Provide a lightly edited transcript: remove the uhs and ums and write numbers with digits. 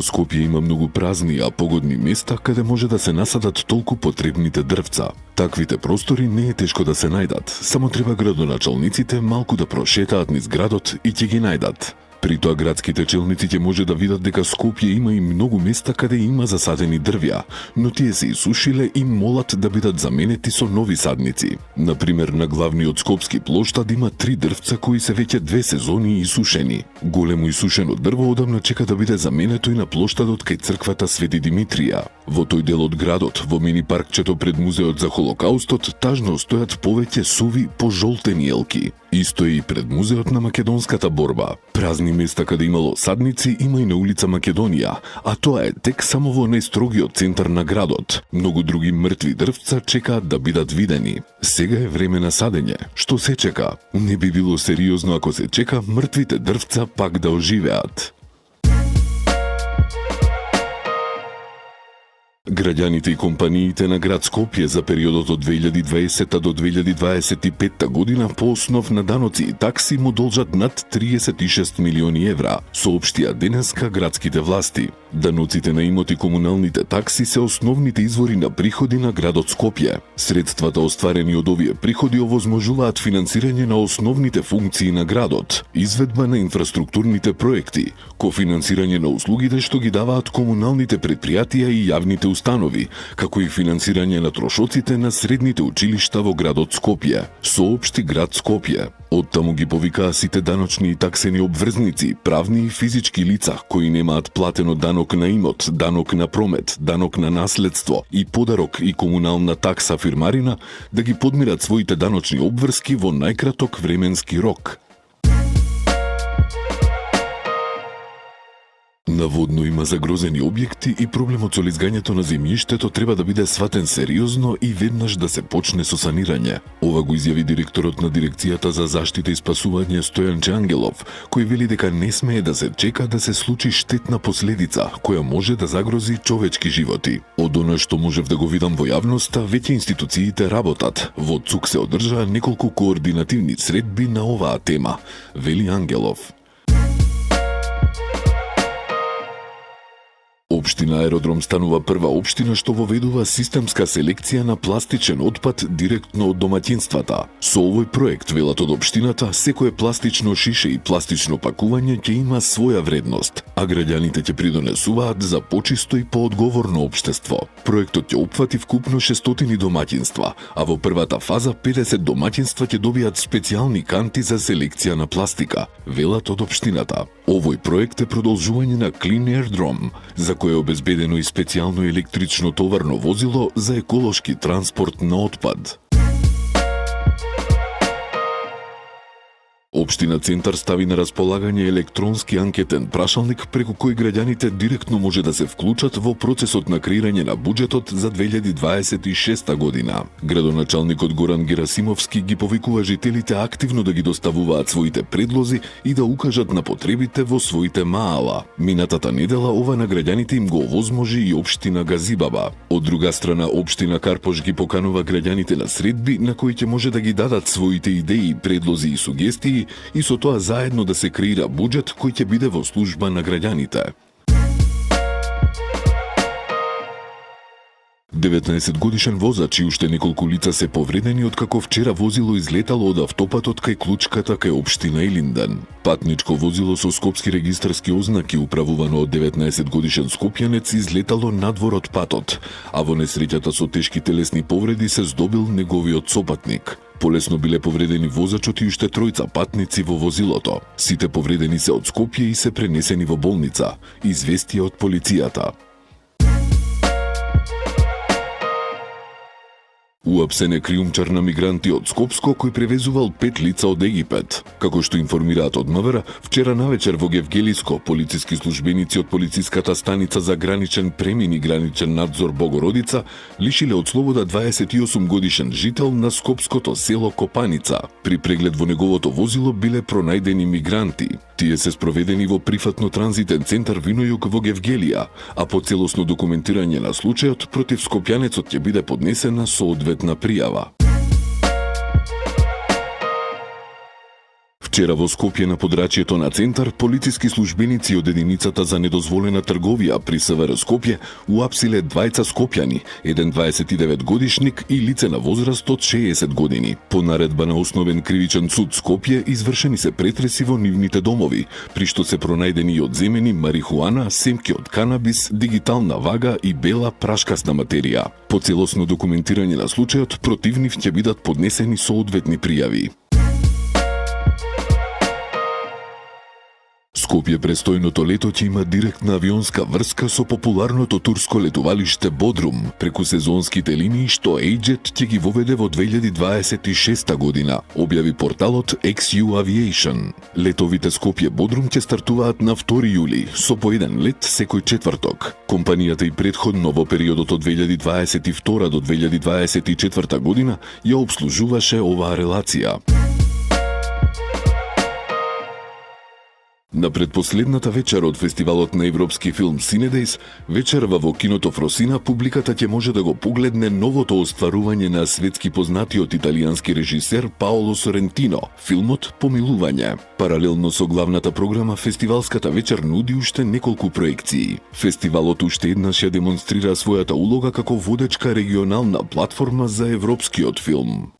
Скопје има многу празни, а погодни места каде може да се насадат толку потребните дрвца. Таквите простори не е тешко да се најдат, само треба градоначалниците малку да прошетаат низ градот и ќе ги најдат. При тоа градските челници ќе може да видат дека Скопје има и многу места каде има засадени дрвја, но тие се исушиле и молат да бидат заменети со нови садници. Например, на главниот скопски плоштад има 3 дрвца кои се веќе 2 сезони исушени. Големо исушено дрво одамна чека да биде заменето и на плоштадот кај црквата Свети Димитрија. Во тој дел од градот, во мини паркчето пред музеот за Холокаустот, тажно стојат повеќе суви пожолтени елки. Исто е и пред музеот на македонската борба. Празни места каде имало садници има и на улица Македонија, а тоа е тек само во најстрогиот центар на градот. Многу други мртви дрвца чекаат да бидат видени. Сега е време на садење. Што се чека? Не би било сериозно ако се чека мртвите дрвца пак да оживеат. Граѓаните и компаниите на град Скопје за периодот од 2020 до 2025 година по основ на даноци и такси му должат над 36 милиони евра, соопштија денеска градските власти. Даноците на имот и комуналните такси се основните извори на приходи на градот Скопје. Средствата остварени од овие приходи овозможуваат финансирање на основните функции на градот, изведба на инфраструктурните проекти, кофинансирање на услугите што ги даваат комуналните предпријатија и јавните установи, како и финансирање на трошоците на средните училишта во градот Скопје, соопшти град Скопје. Оттаму ги повикаа сите даночни и таксени обврзници, правни и физички лица кои немаат платено данок на имот, данок на промет, данок на наследство и подарок и комунална такса фирмарина да ги подмират своите даночни обврски во најкраток временски рок. Наводно има загрозени објекти и проблемот со лизгањето на земјиштето треба да биде сватен сериозно и веднаш да се почне со санирање. Ова го изјави директорот на дирекцијата за заштита и спасување Стојан Ангелов, кој вели дека не смее да се чека да се случи штетна последица која може да загрози човечки животи. Од она што можев да го видам во јавноста, веќе институциите работат. Во ЦУК се одржаа неколку координативни средби на оваа тема, вели Ангелов. Општина Аеродром станува прва општина што воведува системска селекција на пластичен отпад директно од домаќинствата. Со овој проект, велат од општината, секое пластично шише и пластично пакување ќе има своја вредност, а граѓаните ќе придонесуваат за почисто и поодговорно општество. Проектот ќе опфати вкупно 600 домаќинства, а во првата фаза 50 домаќинства ќе добијат специјални канти за селекција на пластика, велат од општината. Овој проект е продолжување на Clean Aerodrome, за кој е обезбедено и специјално електрично товарно возило за еколошки транспорт на отпад. Општина Центар стави на располагање електронски анкетен прашалник преку кој граѓаните директно може да се вклучат во процесот на креирање на буџетот за 2026 година. Градоначалникот Горан Герасимовски ги повикува жителите активно да ги доставуваат своите предлози и да укажат на потребите во своите маала. Минатата недела ова на граѓаните им го овозможи и општина Газибаба. Од друга страна, општина Карпош ги поканува граѓаните на средби на кои ќе може да ги дадат своите идеи, предлози и сугестии и со тоа заедно да се креира буџет кој ќе биде во служба на граѓаните. 19-годишен возач и уште неколку лица се повредени откако вчера возило излетало од автопатот кај клучката кај општина Илинден. Патничко возило со скопски регистарски ознаки управувано од 19-годишен скопјанец излетало надвор од патот, а во несреќата со тешки телесни повреди се здобил неговиот сопатник. Полесно биле повредени возачот и уште тројца патници во возилото. Сите повредени се од Скопје и се пренесени во болница, известија од полицијата. Уапсен е криумчар на мигранти од Скопско кој превезувал 5 лица од Египет. Како што информираат од МВР, вчера навечер во Гевгелиско полициски службеници од полициската станица за граничен премин и граничен надзор Богородица лишиле од слобода 28 годишен жител на скопското село Копаница. При преглед во неговото возило биле пронајдени мигранти. Тие се спроведени во прифатно-транзитен центар Винојук во Гевгелија, а по целосно документирање на случајот против скопјанецот ќе биде поднесена соодветна пријава. Вчера во Скопје на подрачјето на Центар, полициски службеници од единицата за недозволена трговија при СВР Скопје уапсиле двајца скопјани, еден 29 годишник и лице на возраст од 60 години. По наредба на Основен кривичен суд Скопје извршени се претреси во нивните домови, при што се пронајдени и одземени марихуана, семки од канабис, дигитална вага и бела прашкасна материја. По целосно документирање на случајот, против нив ќе бидат поднесени соодветни пријави. Скопје престојното лето ќе има директна авионска врска со популарното турско летувалиште Бодрум, преку сезонските линии што EasyJet ќе ги воведе во 2026 година, објави порталот XU Aviation. Летовите Скопје-Бодрум ќе стартуваат на 2 јули, со по еден лет секој четврток. Компанијата и претходно во периодот од 2022 до 2024 година ја обслужуваше оваа релација. На предпоследната вечер од фестивалот на европски филм Cinedejs, вечерва во киното Фросина, публиката ќе може да го погледне новото остварување на светски познатиот италијански режисер Паоло Сорентино, филмот Помилување. Паралелно со главната програма, фестивалската вечер нуди уште неколку проекции. Фестивалот уште еднаш ја демонстрира својата улога како водечка регионална платформа за европскиот филм.